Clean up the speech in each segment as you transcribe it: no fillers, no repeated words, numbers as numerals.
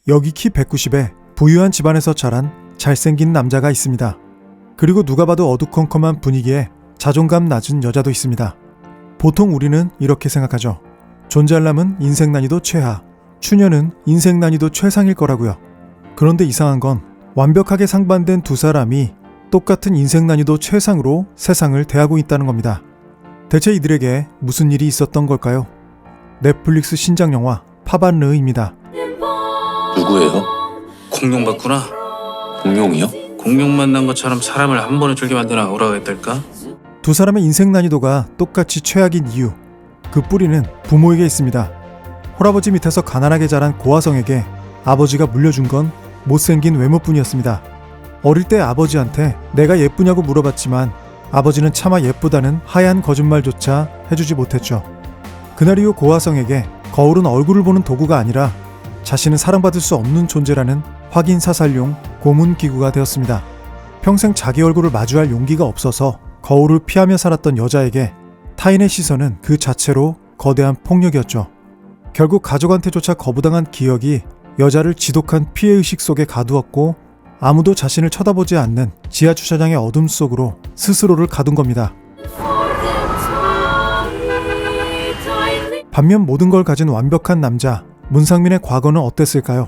여기 키 190에 부유한 집안에서 자란 잘생긴 남자가 있습니다. 그리고 누가 봐도 어두컴컴한 분위기에 자존감 낮은 여자도 있습니다. 보통 우리는 이렇게 생각하죠. 존잘남은 인생 난이도 최하, 추녀는 인생 난이도 최상일 거라고요. 그런데 이상한 건 완벽하게 상반된 두 사람이 똑같은 인생 난이도 최상으로 세상을 대하고 있다는 겁니다. 대체 이들에게 무슨 일이 있었던 걸까요? 넷플릭스 신작 영화 파반르입니다. 누구예요? 공룡 봤구나. 공룡이요? 공룡 만난 것처럼 사람을 한 번에 줄게 만드는 아우라가 있달까? 두 사람의 인생 난이도가 똑같이 최악인 이유, 그 뿌리는 부모에게 있습니다. 홀아버지 밑에서 가난하게 자란 고아성에게 아버지가 물려준 건 못생긴 외모뿐이었습니다. 어릴 때 아버지한테 내가 예쁘냐고 물어봤지만 아버지는 차마 예쁘다는 하얀 거짓말조차 해주지 못했죠. 그날 이후 고아성에게 거울은 얼굴을 보는 도구가 아니라 자신은 사랑받을 수 없는 존재라는 확인사살용 고문기구가 되었습니다. 평생 자기 얼굴을 마주할 용기가 없어서 거울을 피하며 살았던 여자에게 타인의 시선은 그 자체로 거대한 폭력이었죠. 결국 가족한테조차 거부당한 기억이 여자를 지독한 피해의식 속에 가두었고 아무도 자신을 쳐다보지 않는 지하주차장의 어둠 속으로 스스로를 가둔 겁니다. 반면 모든 걸 가진 완벽한 남자 문상민의 과거는 어땠을까요?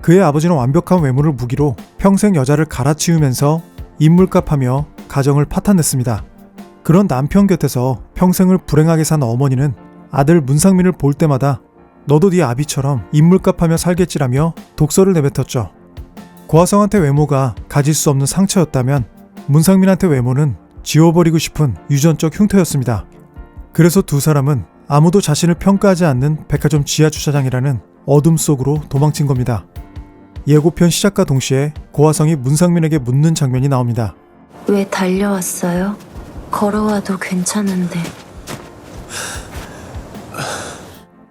그의 아버지는 완벽한 외모를 무기로 평생 여자를 갈아치우면서 인물값하며 가정을 파탄냈습니다. 그런 남편 곁에서 평생을 불행하게 산 어머니는 아들 문상민을 볼 때마다 너도 네 아비처럼 인물값하며 살겠지라며 독서를 내뱉었죠. 고아성한테 외모가 가질 수 없는 상처였다면 문상민한테 외모는 지워버리고 싶은 유전적 흉터였습니다. 그래서 두 사람은 아무도 자신을 평가하지 않는 백화점 지하주차장이라는 어둠 속으로 도망친 겁니다. 예고편 시작과 동시에 고아성이 문상민에게 묻는 장면이 나옵니다. 왜 달려왔어요? 걸어와도 괜찮은데.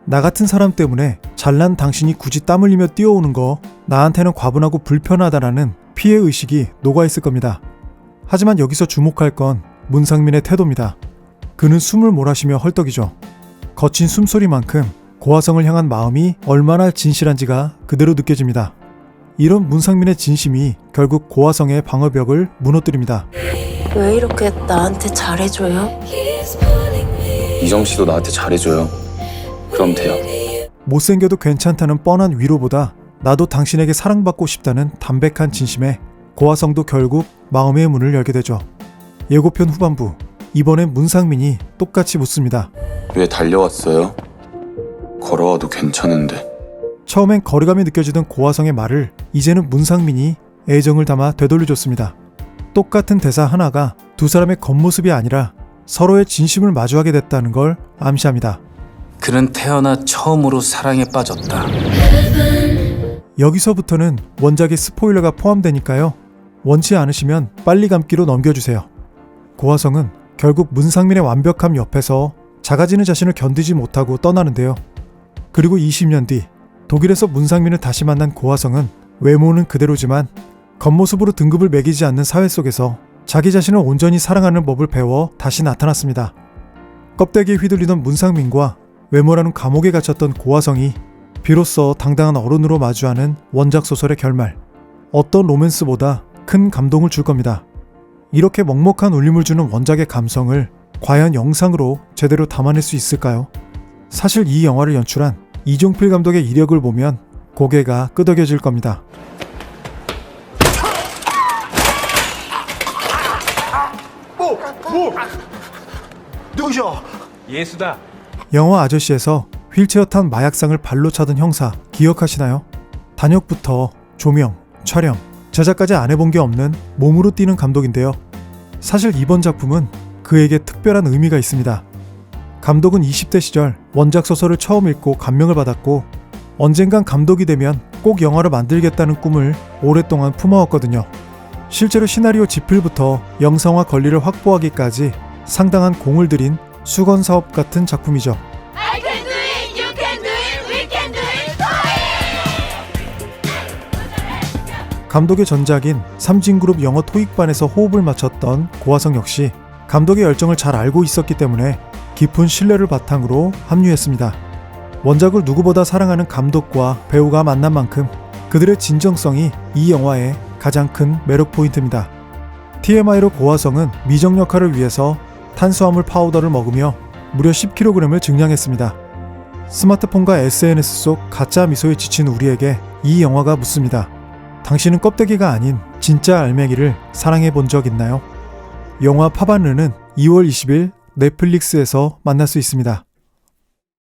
나 같은 사람 때문에 잘난 당신이 굳이 땀 흘리며 뛰어오는 거 나한테는 과분하고 불편하다라는 피해의식이 녹아있을 겁니다. 하지만 여기서 주목할 건 문상민의 태도입니다. 그는 숨을 몰아쉬며 헐떡이죠. 거친 숨소리만큼 고아성을 향한 마음이 얼마나 진실한지가 그대로 느껴집니다. 이런 문상민의 진심이 결국 고아성의 방어벽을 무너뜨립니다. 왜 이렇게 나한테 잘해줘요? 이정씨도 나한테 잘해줘요. 그럼 돼요. 못생겨도 괜찮다는 뻔한 위로보다 나도 당신에게 사랑받고 싶다는 담백한 진심에 고아성도 결국 마음의 문을 열게 되죠. 예고편 후반부, 이번엔 문상민이 똑같이 묻습니다. 왜 달려왔어요? 걸어와도 괜찮은데. 처음엔 거리감이 느껴지던 고아성의 말을 이제는 문상민이 애정을 담아 되돌려줬습니다. 똑같은 대사 하나가 두 사람의 겉모습이 아니라 서로의 진심을 마주하게 됐다는 걸 암시합니다. 그는 태어나 처음으로 사랑에 빠졌다. 여기서부터는 원작의 스포일러가 포함되니까요. 원치 않으시면 빨리 감기로 넘겨주세요. 고아성은 결국 문상민의 완벽함 옆에서 작아지는 자신을 견디지 못하고 떠나는데요. 그리고 20년 뒤 독일에서 문상민을 다시 만난 고아성은 외모는 그대로지만 겉모습으로 등급을 매기지 않는 사회 속에서 자기 자신을 온전히 사랑하는 법을 배워 다시 나타났습니다. 껍데기에 휘둘리던 문상민과 외모라는 감옥에 갇혔던 고아성이 비로소 당당한 어른으로 마주하는 원작 소설의 결말. 어떤 로맨스보다 큰 감동을 줄 겁니다. 이렇게 먹먹한 울림을 주는 원작의 감성을 과연 영상으로 제대로 담아낼 수 있을까요? 사실 이 영화를 연출한 이종필 감독의 이력을 보면 고개가 끄덕여질 겁니다. 누구셔? 예수다. 영화 아저씨에서 휠체어 탄 마약상을 발로 차던 형사 기억하시나요? 단역부터 조명, 촬영, 제작까지 안 해본 게 없는 몸으로 뛰는 감독인데요. 사실 이번 작품은 그에게 특별한 의미가 있습니다. 감독은 20대 시절 원작 소설을 처음 읽고 감명을 받았고 언젠간 감독이 되면 꼭 영화를 만들겠다는 꿈을 오랫동안 품어왔거든요. 실제로 시나리오 집필부터 영상화 권리를 확보하기까지 상당한 공을 들인 수건 사업 같은 작품이죠. I can do it, you can do it, we can do it. 감독의 전작인 삼진그룹 영어 토익반에서 호흡을 맞췄던 고아성 역시 감독의 열정을 잘 알고 있었기 때문에 깊은 신뢰를 바탕으로 합류했습니다. 원작을 누구보다 사랑하는 감독과 배우가 만난 만큼 그들의 진정성이 이 영화의 가장 큰 매력 포인트입니다. TMI로 고화성은 미정 역할을 위해서 탄수화물 파우더를 먹으며 무려 10kg을 증량했습니다. 스마트폰과 SNS 속 가짜 미소에 지친 우리에게 이 영화가 묻습니다. 당신은 껍데기가 아닌 진짜 알맹이를 사랑해 본 적 있나요? 영화 파반르는 2월 20일 넷플릭스에서 만날 수 있습니다.